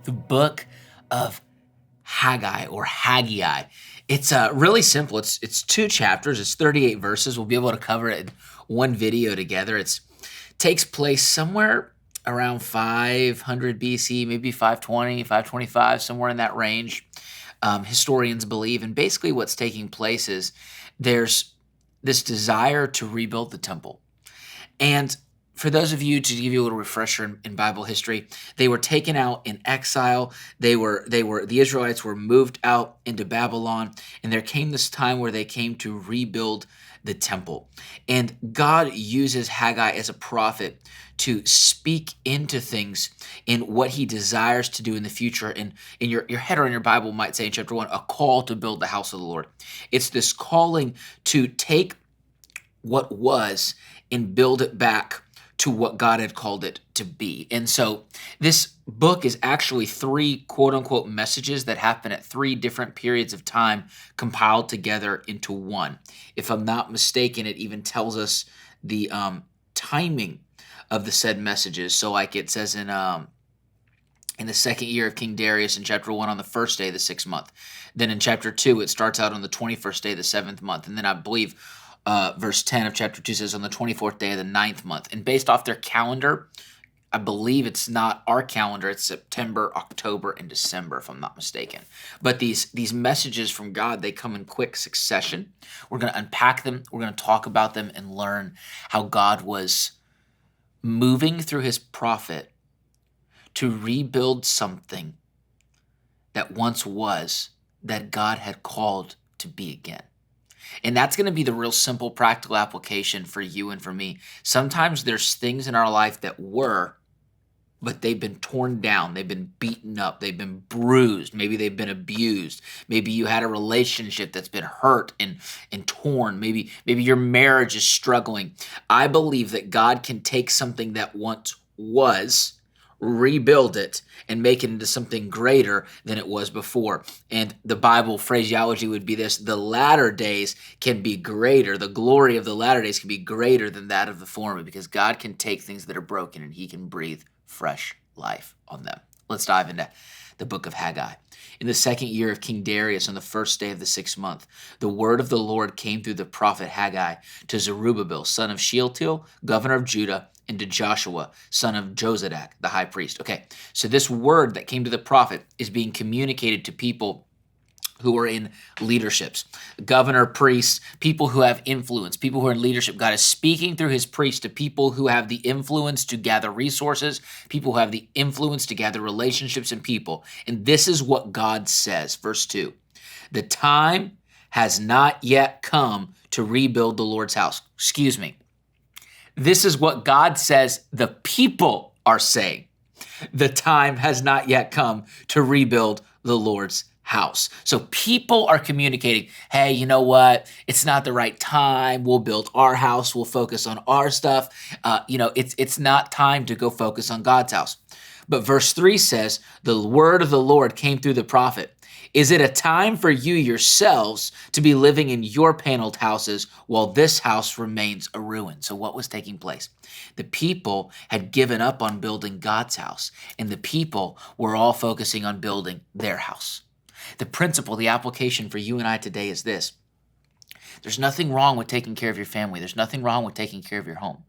the book of Haggai or Haggai. It's really simple. It's 2 chapters. It's 38 verses. We'll be able to cover it in one video together. It takes place somewhere around 500 BC, maybe 520, 525, somewhere in that range. Historians believe. And basically what's taking place is there's this desire to rebuild the temple. And for those of you, to give you a little refresher in Bible history, they were taken out in exile. The Israelites were moved out into Babylon, and there came this time where they came to rebuild the temple. And God uses Haggai as a prophet to speak into things in what he desires to do in the future. And in your header on your Bible might say in chapter 1, a call to build the house of the Lord. It's this calling to take what was and build it back to what God had called it to be. And so this book is actually 3 quote unquote messages that happen at 3 different periods of time compiled together into one. If I'm not mistaken, it even tells us the timing of the said messages. So like it says in the 2nd year of King Darius in chapter 1 on the 1st day of the 6th month. Then in chapter 2, it starts out on the 21st day of the 7th month. And then I believe verse 10 of chapter 2 says on the 24th day of the 9th month. And based off their calendar, I believe it's not our calendar. It's September, October, and December, if I'm not mistaken. But these messages from God, they come in quick succession. We're going to unpack them. We're going to talk about them and learn how God was moving through his prophet to rebuild something that once was, that God had called to be again. And that's going to be the real simple, practical application for you and for me. Sometimes there's things in our life that were, but they've been torn down. They've been beaten up. They've been bruised. Maybe they've been abused. Maybe you had a relationship that's been hurt and torn. Maybe your marriage is struggling. I believe that God can take something that once was, rebuild it, and make it into something greater than it was before. And the Bible phraseology would be this: the latter days can be greater. The glory of the latter days can be greater than that of the former, because God can take things that are broken and he can breathe fresh life on them. Let's dive into the book of Haggai. In the 2nd year of King Darius, on the 1st day of the 6th month, the word of the Lord came through the prophet Haggai to Zerubbabel, son of Shealtiel, governor of Judah, and to Joshua, son of Jozadak, the high priest. Okay, so this word that came to the prophet is being communicated to people who are in leaderships, governor, priests, people who have influence, people who are in leadership. God is speaking through his priests to people who have the influence to gather resources, people who have the influence to gather relationships and people. And this is what God says, verse 2. The time has not yet come to rebuild the Lord's house. Excuse me. This is what God says the people are saying. The time has not yet come to rebuild the Lord's house. So people are communicating, hey, you know what? It's not the right time. We'll build our house. We'll focus on our stuff. It's not time to go focus on God's house. But verse 3 says, the word of the Lord came through the prophet. Is it a time for you yourselves to be living in your paneled houses while this house remains a ruin? So what was taking place? The people had given up on building God's house, and the people were all focusing on building their house. The principle, the application for you and I today is this: there's nothing wrong with taking care of your family. There's nothing wrong with taking care of your home,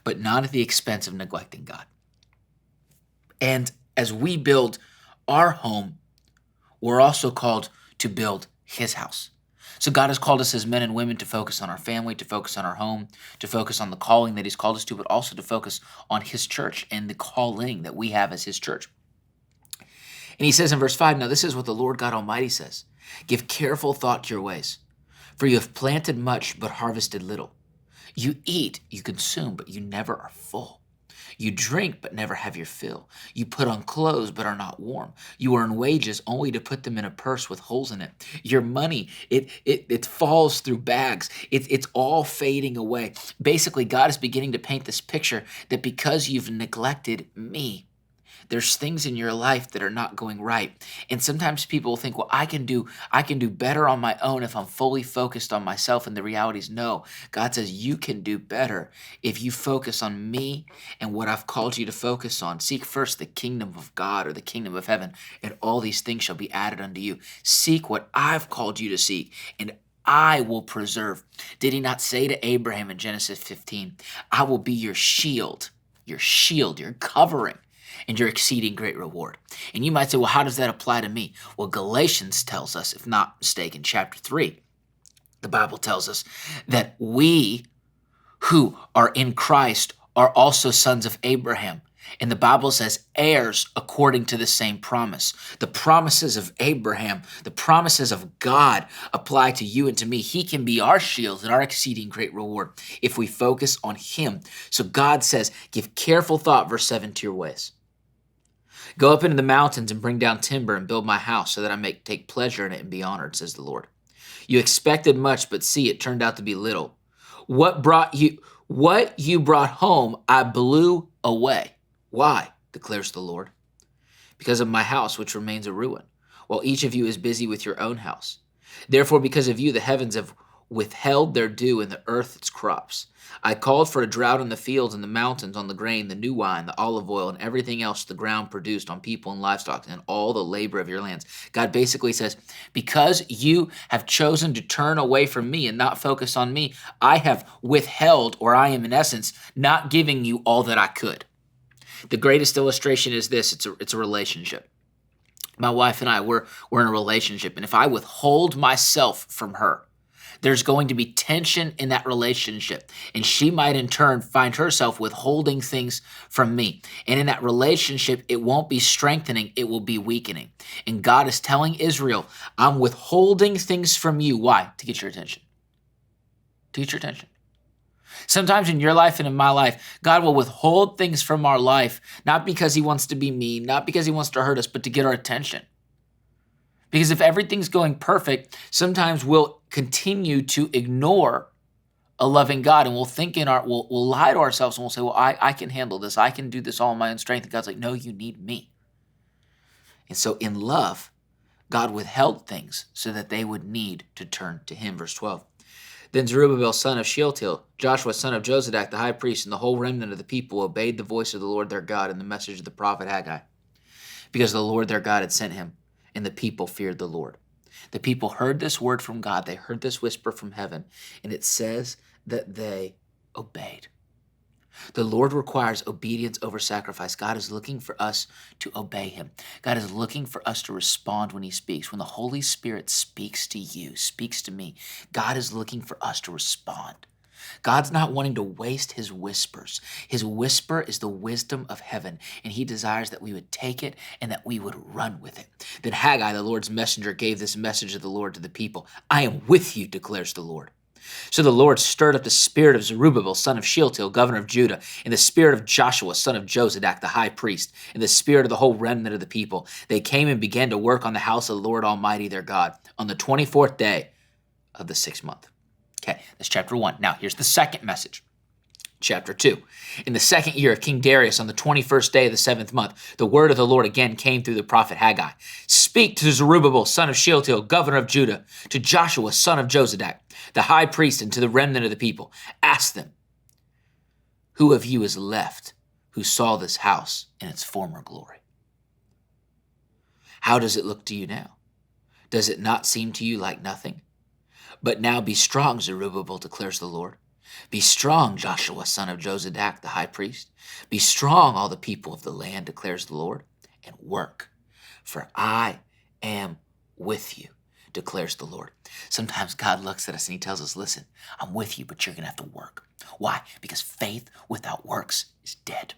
but not at the expense of neglecting God. And as we build our home, we're also called to build his house. So God has called us as men and women to focus on our family, to focus on our home, to focus on the calling that he's called us to, but also to focus on his church and the calling that we have as his church. And he says in verse 5, now this is what the Lord God Almighty says: give careful thought to your ways, for you have planted much but harvested little. You eat, you consume, but you never are full. You drink, but never have your fill. You put on clothes, but are not warm. You earn wages only to put them in a purse with holes in it. Your money, it falls through bags. It's all fading away. Basically, God is beginning to paint this picture that because you've neglected me, There's things in your life that are not going right. And sometimes people think, well, I can do better on my own if I'm fully focused on myself. And the reality is no. God says you can do better if you focus on me and what I've called you to focus on. Seek first the kingdom of God or the kingdom of heaven, and all these things shall be added unto you. Seek what I've called you to seek, and I will preserve. Did he not say to Abraham in Genesis 15, I will be your shield, your covering, and your exceeding great reward. And you might say, well, how does that apply to me? Well, Galatians tells us, if not mistaken, chapter 3, the Bible tells us that we who are in Christ are also sons of Abraham. And the Bible says heirs according to the same promise. The promises of Abraham, the promises of God apply to you and to me. He can be our shield and our exceeding great reward if we focus on him. So God says, give careful thought, verse 7, to your ways. Go up into the mountains and bring down timber and build my house so that I may take pleasure in it and be honored, says the Lord. You expected much, but see, it turned out to be little. What you brought home, I blew away. Why? Declares the Lord. Because of my house, which remains a ruin, while each of you is busy with your own house. Therefore, because of you, the heavens have withheld their dew and the earth its crops. I called for a drought in the fields and the mountains, on the grain, the new wine, the olive oil, and everything else the ground produced, on people and livestock, and all the labor of your lands. God basically says, because you have chosen to turn away from me and not focus on me, I have withheld, or I am in essence not giving you all that I could. The greatest illustration is this. It's a relationship. My wife and I, we're in a relationship, and if I withhold myself from her, there's going to be tension in that relationship, and she might in turn find herself withholding things from me. And in that relationship, it won't be strengthening, it will be weakening. And God is telling Israel, I'm withholding things from you. Why? To get your attention. To get your attention. Sometimes in your life and in my life, God will withhold things from our life, not because he wants to be mean, not because he wants to hurt us, but to get our attention. Because if everything's going perfect, sometimes we'll continue to ignore a loving God, and we'll lie to ourselves, and we'll say, well, I can handle this. I can do this all in my own strength. And God's like, no, you need me. And so in love, God withheld things so that they would need to turn to him. Verse 12. Then Zerubbabel, son of Shealtiel, Joshua, son of Jozadak, the high priest, and the whole remnant of the people obeyed the voice of the Lord their God and the message of the prophet Haggai, because the Lord their God had sent him, and the people feared the Lord. The people heard this word from God. They heard this whisper from heaven, and it says that they obeyed. The Lord requires obedience over sacrifice. God is looking for us to obey him. God is looking for us to respond when he speaks. When the Holy Spirit speaks to you, speaks to me, God is looking for us to respond. God's not wanting to waste his whispers. His whisper is the wisdom of heaven, and he desires that we would take it and that we would run with it. Then Haggai, the Lord's messenger, gave this message of the Lord to the people. I am with you, declares the Lord. So the Lord stirred up the spirit of Zerubbabel, son of Shealtiel, governor of Judah, and the spirit of Joshua, son of Jozadak, the high priest, and the spirit of the whole remnant of the people. They came and began to work on the house of the Lord Almighty their God on the 24th day of the 6th month. Okay, that's chapter 1. Now, here's the second message. Chapter 2. In the 2nd year of King Darius, on the 21st day of the 7th month, the word of the Lord again came through the prophet Haggai. Speak to Zerubbabel, son of Shealtiel, governor of Judah, to Joshua, son of Jozadak, the high priest, and to the remnant of the people. Ask them, who of you is left who saw this house in its former glory? How does it look to you now? Does it not seem to you like nothing? But now be strong, Zerubbabel, declares the Lord. Be strong, Joshua, son of Jozadak, the high priest. Be strong, all the people of the land, declares the Lord, and work, for I am with you, declares the Lord. Sometimes God looks at us and he tells us, listen, I'm with you, but you're going to have to work. Why? Because faith without works is dead.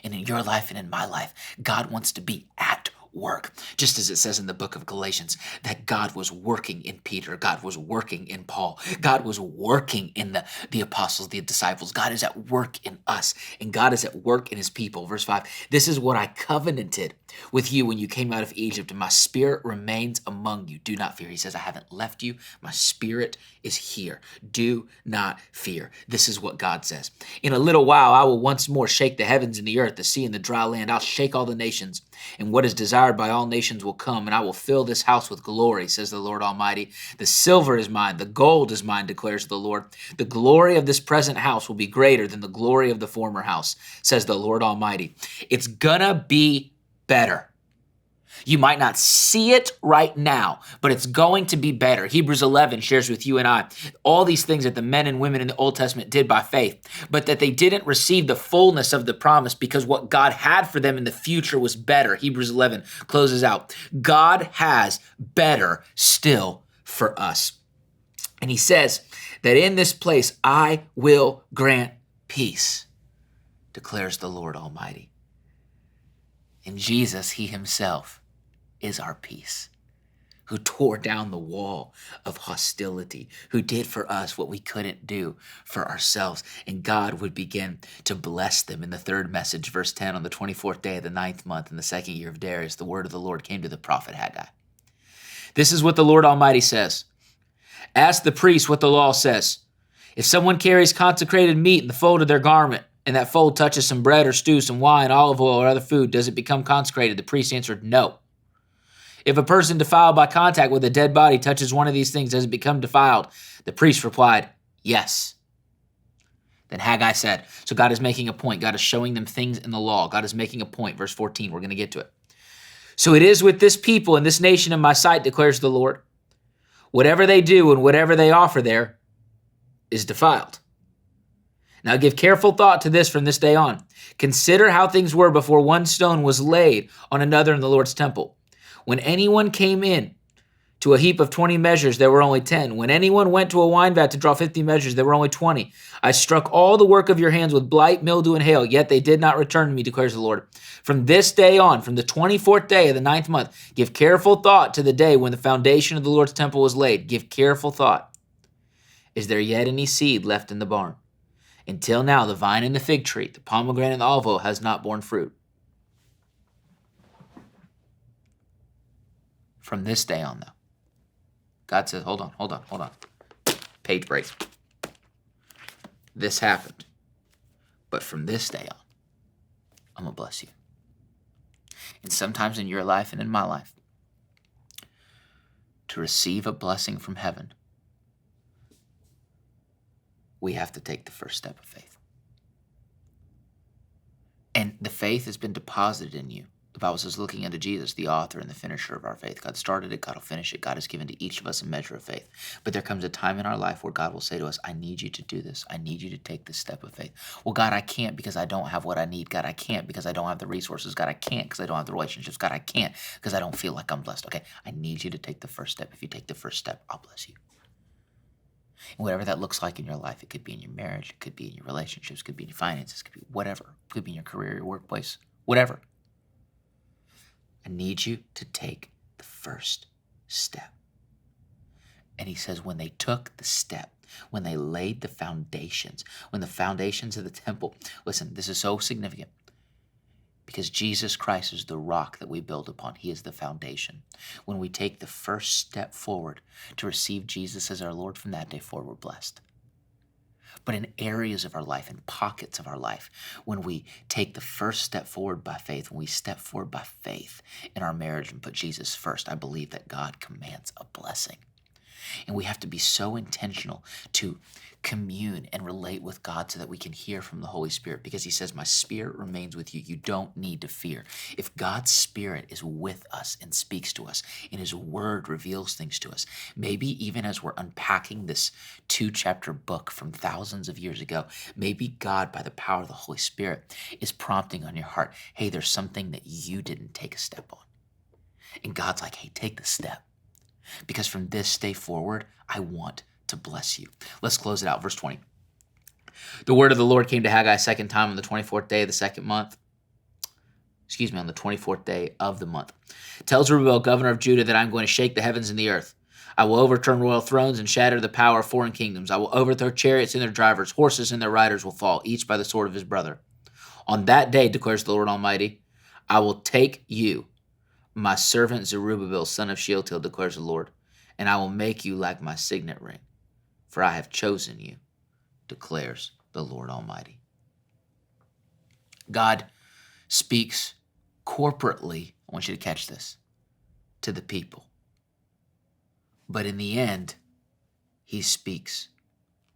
And in your life and in my life, God wants to be at work. Just as it says in the book of Galatians, that God was working in Peter, God was working in Paul, God was working in the apostles, the disciples. God is at work in us, and God is at work in his people. Verse 5, this is what I covenanted with you when you came out of Egypt, and my spirit remains among you. Do not fear. He says, I haven't left you. My spirit is here. Do not fear. This is what God says. In a little while, I will once more shake the heavens and the earth, the sea and the dry land. I'll shake all the nations, and what is desired by all nations will come, and I will fill this house with glory, says the Lord Almighty. The silver is mine, the gold is mine, declares the Lord. The glory of this present house will be greater than the glory of the former house, says the Lord Almighty. It's gonna be better. You might not see it right now, but it's going to be better. Hebrews 11 shares with you and I all these things that the men and women in the Old Testament did by faith, but that they didn't receive the fullness of the promise because what God had for them in the future was better. Hebrews 11 closes out. God has better still for us. And he says that in this place, I will grant peace, declares the Lord Almighty. In Jesus, he himself is our peace, who tore down the wall of hostility, who did for us what we couldn't do for ourselves. And God would begin to bless them. In the third message, verse 10, on the 24th day of the 9th month in the 2nd year of Darius, the word of the Lord came to the prophet Haggai. This is what the Lord Almighty says. Ask the priest what the law says. If someone carries consecrated meat in the fold of their garment, and that fold touches some bread or stew, some wine, olive oil, or other food, does it become consecrated? The priest answered, no. If a person defiled by contact with a dead body touches one of these things, does it become defiled? The priest replied, yes. Then Haggai said, so God is making a point. God is showing them things in the law. God is making a point. Verse 14, we're going to get to it. So it is with this people and this nation in my sight, declares the Lord. Whatever they do and whatever they offer there is defiled. Now give careful thought to this from this day on. Consider how things were before one stone was laid on another in the Lord's temple. When anyone came in to a heap of 20 measures, there were only 10. When anyone went to a wine vat to draw 50 measures, there were only 20. I struck all the work of your hands with blight, mildew, and hail, yet they did not return to me, declares the Lord. From this day on, from the 24th day of the 9th month, give careful thought to the day when the foundation of the Lord's temple was laid. Give careful thought. Is there yet any seed left in the barn? Until now, the vine and the fig tree, the pomegranate and the olive oil has not borne fruit. From this day on, though, God says, hold on. Page break. This happened. But from this day on, I'm going to bless you. And sometimes in your life and in my life, to receive a blessing from heaven, we have to take the first step of faith. And the faith has been deposited in you. The Bible says, looking unto Jesus, the author and the finisher of our faith. God started it, God will finish it. God has given to each of us a measure of faith. But there comes a time in our life where God will say to us, I need you to do this. I need you to take this step of faith. Well, God, I can't because I don't have what I need. God, I can't because I don't have the resources. God, I can't because I don't have the relationships. God, I can't because I don't feel like I'm blessed. Okay, I need you to take the first step. If you take the first step, I'll bless you. And whatever that looks like in your life, it could be in your marriage, it could be in your relationships, it could be in your finances, it could be whatever. It could be in your career, your workplace, whatever. I need you to take the first step. And he says when they took the step, when they laid the foundations, when the foundations of the temple, listen, this is so significant because Jesus Christ is the rock that we build upon. He is the foundation. When we take the first step forward to receive Jesus as our Lord, from that day forward, we're blessed. But in areas of our life, in pockets of our life, when we take the first step forward by faith, when we step forward by faith in our marriage and put Jesus first, I believe that God commands a blessing. And we have to be so intentional to commune and relate with God so that we can hear from the Holy Spirit, because he says, my spirit remains with you. You don't need to fear. If God's spirit is with us and speaks to us and his word reveals things to us, maybe even as we're unpacking this 2-chapter book from thousands of years ago, maybe God, by the power of the Holy Spirit, is prompting on your heart, hey, there's something that you didn't take a step on. And God's like, hey, take the step. Because from this day forward, I want to bless you. Let's close it out. Verse 20. The word of the Lord came to Haggai a second time on the 24th day of the 2nd month. on the 24th day of the month. Tell Zerubbabel, governor of Judah, that I'm going to shake the heavens and the earth. I will overturn royal thrones and shatter the power of foreign kingdoms. I will overthrow chariots and their drivers. Horses and their riders will fall, each by the sword of his brother. On that day, declares the Lord Almighty, I will take you, my servant Zerubbabel, son of Shealtiel, declares the Lord, and I will make you like my signet ring, for I have chosen you, declares the Lord Almighty. God speaks corporately, I want you to catch this, to the people. But in the end, he speaks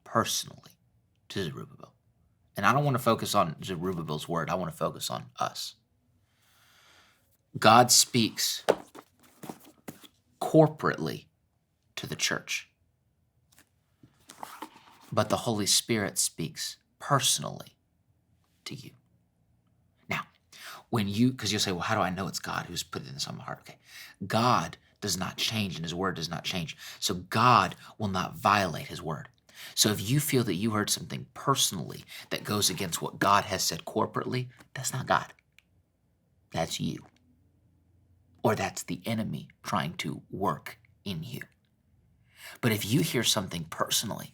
personally to Zerubbabel. And I don't want to focus on Zerubbabel's word. I want to focus on us. God speaks corporately to the church. But the Holy Spirit speaks personally to you. Now, because you'll say, well, how do I know it's God who's putting this on my heart? Okay. God does not change and his word does not change. So God will not violate his word. So if you feel that you heard something personally that goes against what God has said corporately, that's not God. That's you. Or that's the enemy trying to work in you. But if you hear something personally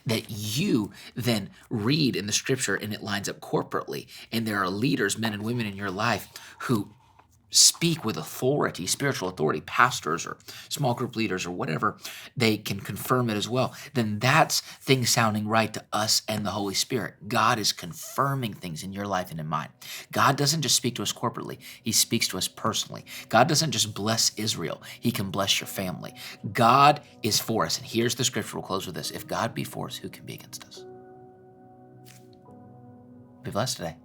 that you then read in the scripture and it lines up corporately, and there are leaders, men and women in your life who speak with authority, spiritual authority, pastors or small group leaders or whatever, they can confirm it as well, then that's things sounding right to us and the Holy Spirit. God is confirming things in your life and in mine. God doesn't just speak to us corporately. He speaks to us personally. God doesn't just bless Israel. He can bless your family. God is for us. And here's the scripture. We'll close with this. If God be for us, who can be against us? Be blessed today.